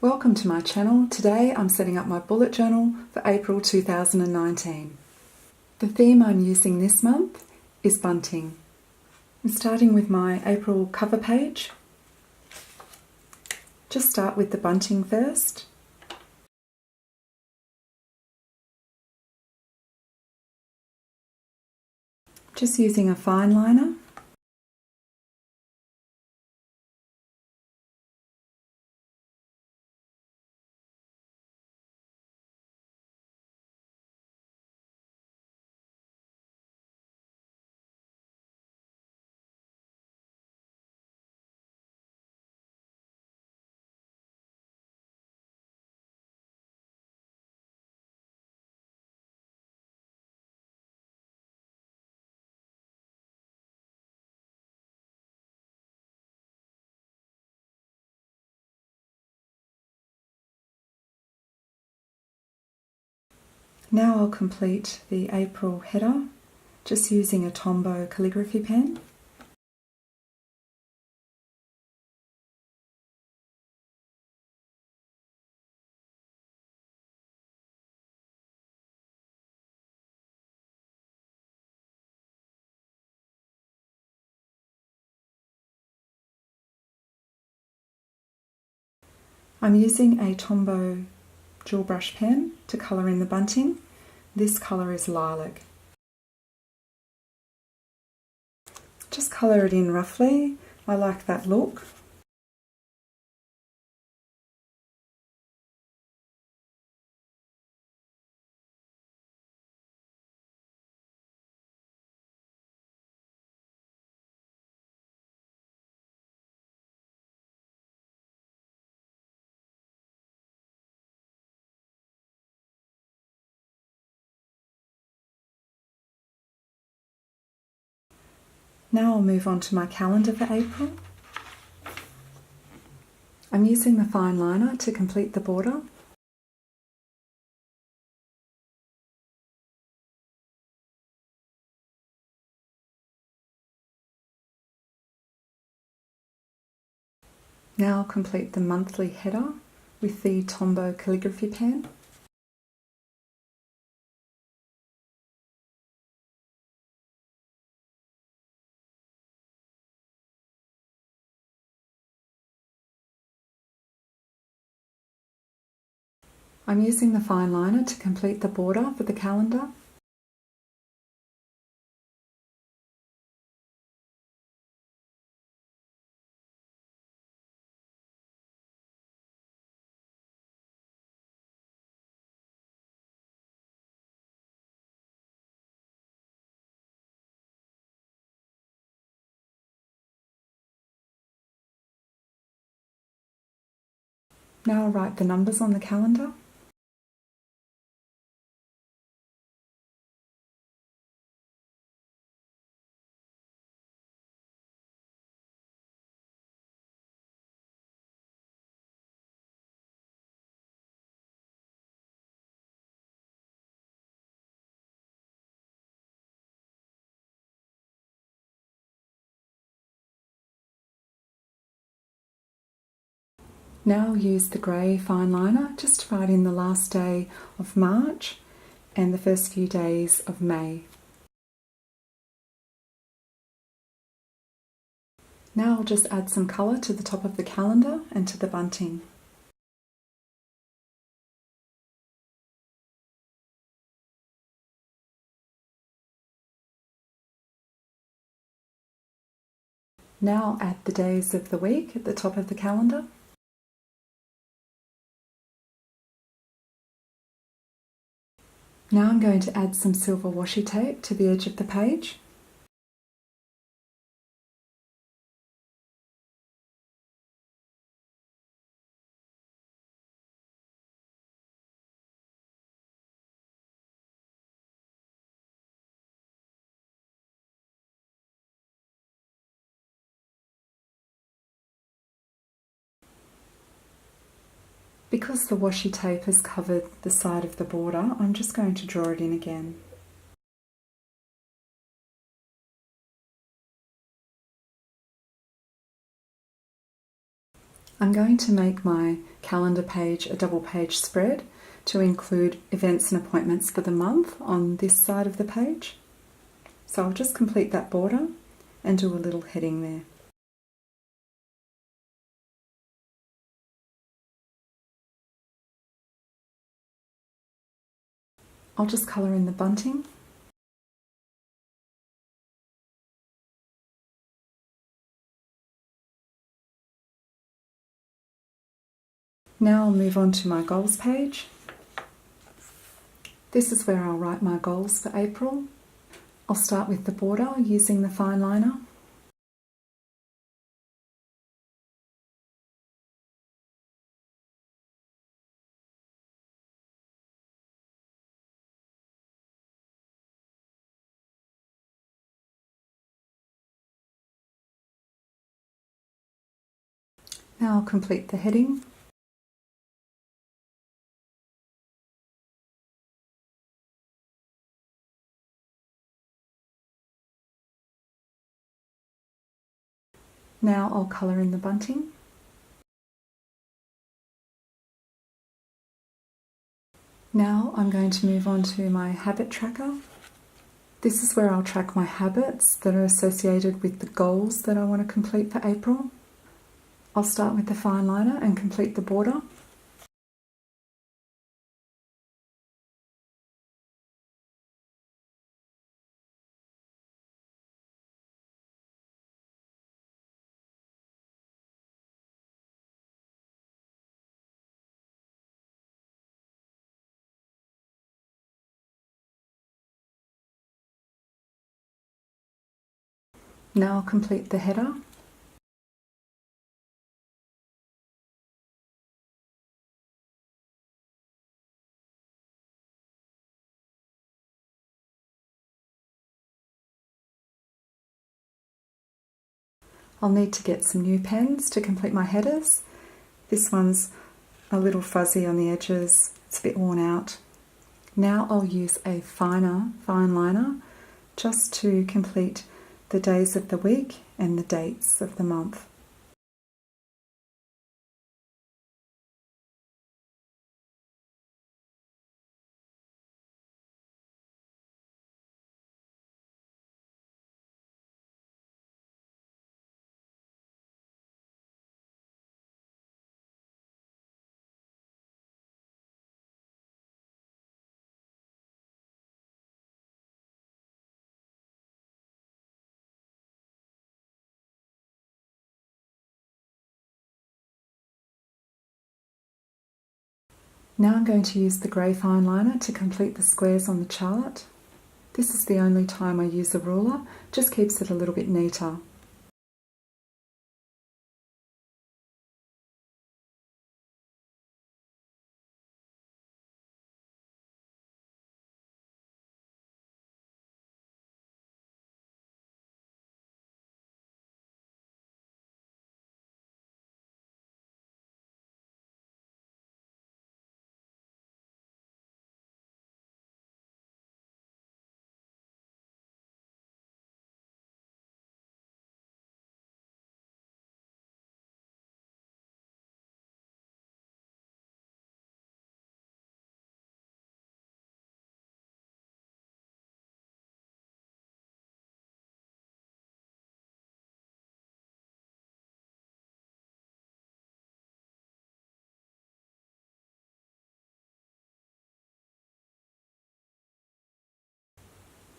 Welcome to my channel. Today I'm setting up my bullet journal for April 2019. The theme I'm using this month is bunting. I'm starting with my April cover page. Just start with the bunting first. Just using a fine liner. Now I'll complete the April header just using a Tombow calligraphy pen. I'm using a Tombow dual brush pen to colour in the bunting. This colour is lilac. Just colour it in roughly. I like that look. Now I'll move on to my calendar for April. I'm using the fine liner to complete the border. Now I'll complete the monthly header with the Tombow calligraphy pen. I'm using the fine liner to complete the border for the calendar. Now I'll write the numbers on the calendar. Now I'll use the grey fine liner just to write in the last day of March and the first few days of May. Now I'll just add some colour to the top of the calendar and to the bunting. Now I'll add the days of the week at the top of the calendar. Now I'm going to add some silver washi tape to the edge of the page. Because the washi tape has covered the side of the border, I'm just going to draw it in again. I'm going to make my calendar page a double page spread to include events and appointments for the month on this side of the page. So I'll just complete that border and do a little heading there. I'll just colour in the bunting. Now I'll move on to my goals page. This is where I'll write my goals for April. I'll start with the border using the fine liner. Now I'll complete the heading. Now I'll colour in the bunting. Now I'm going to move on to my habit tracker. This is where I'll track my habits that are associated with the goals that I want to complete for April. I'll start with the fine liner and complete the border. Now I'll complete the header. I'll need to get some new pens to complete my headers. This one's a little fuzzy on the edges, it's a bit worn out. Now I'll use a fine liner just to complete the days of the week and the dates of the month. Now I'm going to use the grey fine liner to complete the squares on the chart. This is the only time I use a ruler, just keeps it a little bit neater.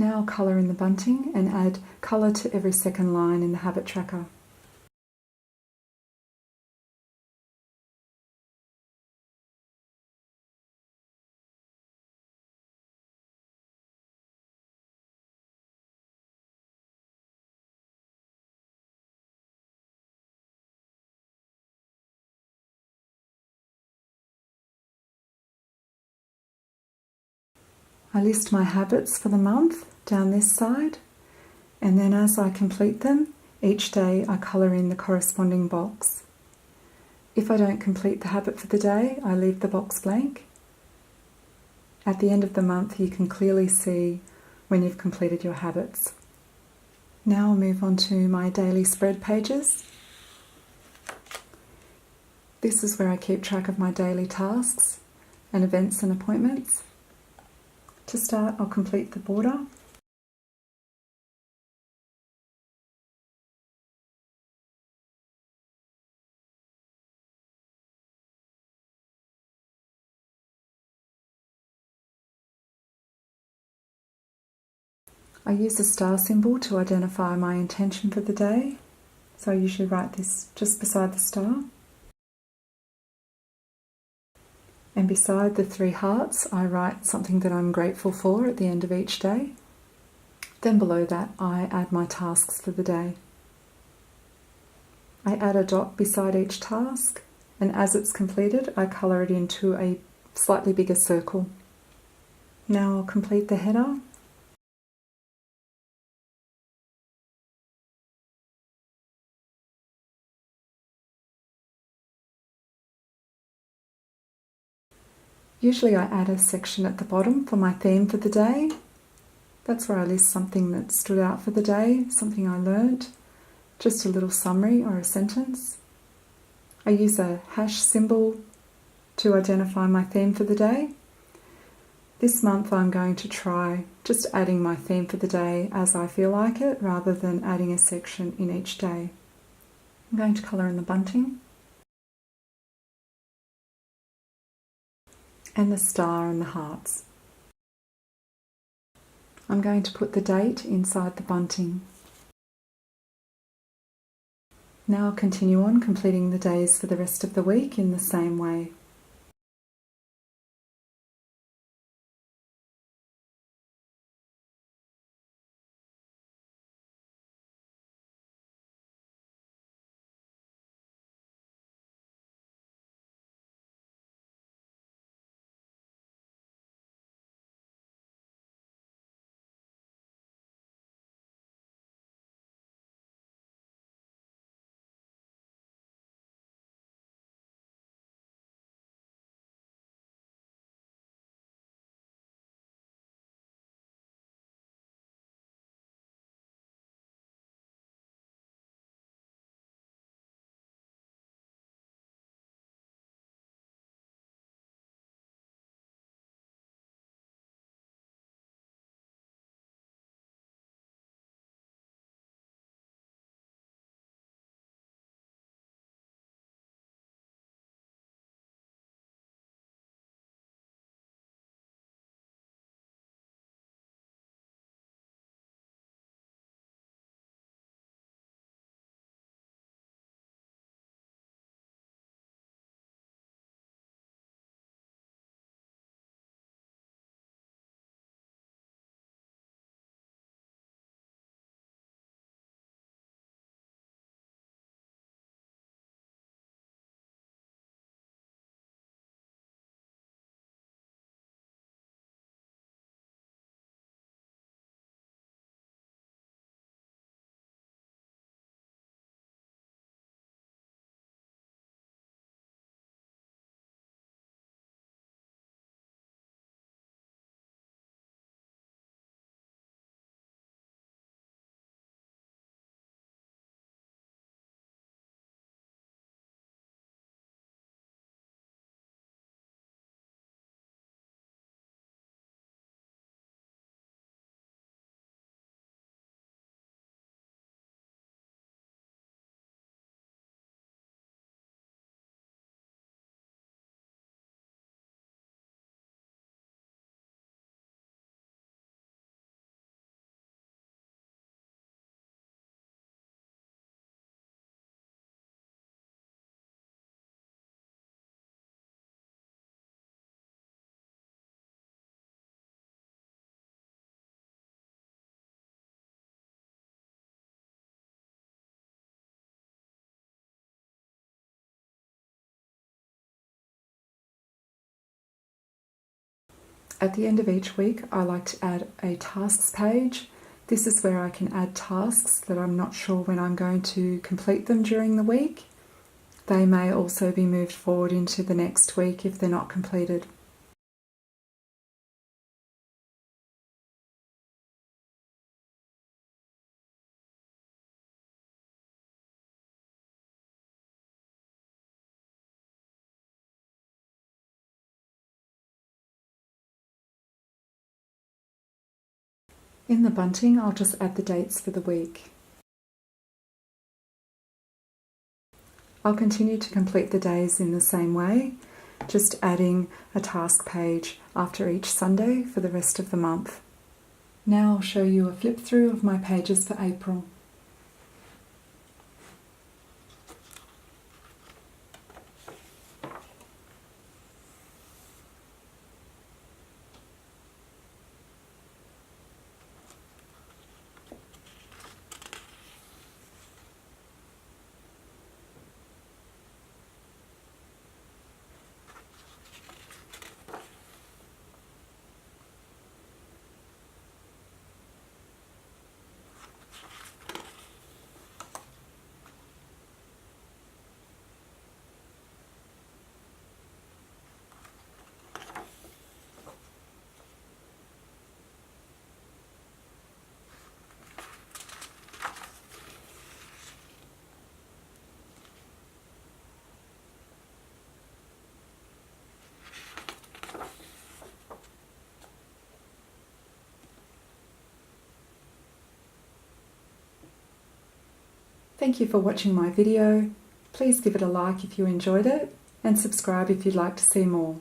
Now I'll colour in the bunting and add colour to every second line in the habit tracker. I list my habits for the month down this side, and then as I complete them, each day I colour in the corresponding box. If I don't complete the habit for the day, I leave the box blank. At the end of the month, you can clearly see when you've completed your habits. Now I'll move on to my daily spread pages. This is where I keep track of my daily tasks and events and appointments. To start, I'll complete the border. I use a star symbol to identify my intention for the day, so I usually write this just beside the star. And beside the 3 hearts, I write something that I'm grateful for at the end of each day. Then below that, I add my tasks for the day. I add a dot beside each task, and as it's completed, I colour it into a slightly bigger circle. Now I'll complete the header. Usually I add a section at the bottom for my theme for the day. That's where I list something that stood out for the day, something I learnt, just a little summary or a sentence. I use a hash symbol to identify my theme for the day. This month I'm going to try just adding my theme for the day as I feel like it, rather than adding a section in each day. I'm going to colour in the bunting and the star and the hearts. I'm going to put the date inside the bunting. Now I'll continue on completing the days for the rest of the week in the same way. At the end of each week, I like to add a tasks page. This is where I can add tasks that I'm not sure when I'm going to complete them during the week. They may also be moved forward into the next week if they're not completed. In the bunting, I'll just add the dates for the week. I'll continue to complete the days in the same way, just adding a task page after each Sunday for the rest of the month. Now I'll show you a flip through of my pages for April. Thank you for watching my video. Please give it a like if you enjoyed it and subscribe if you'd like to see more.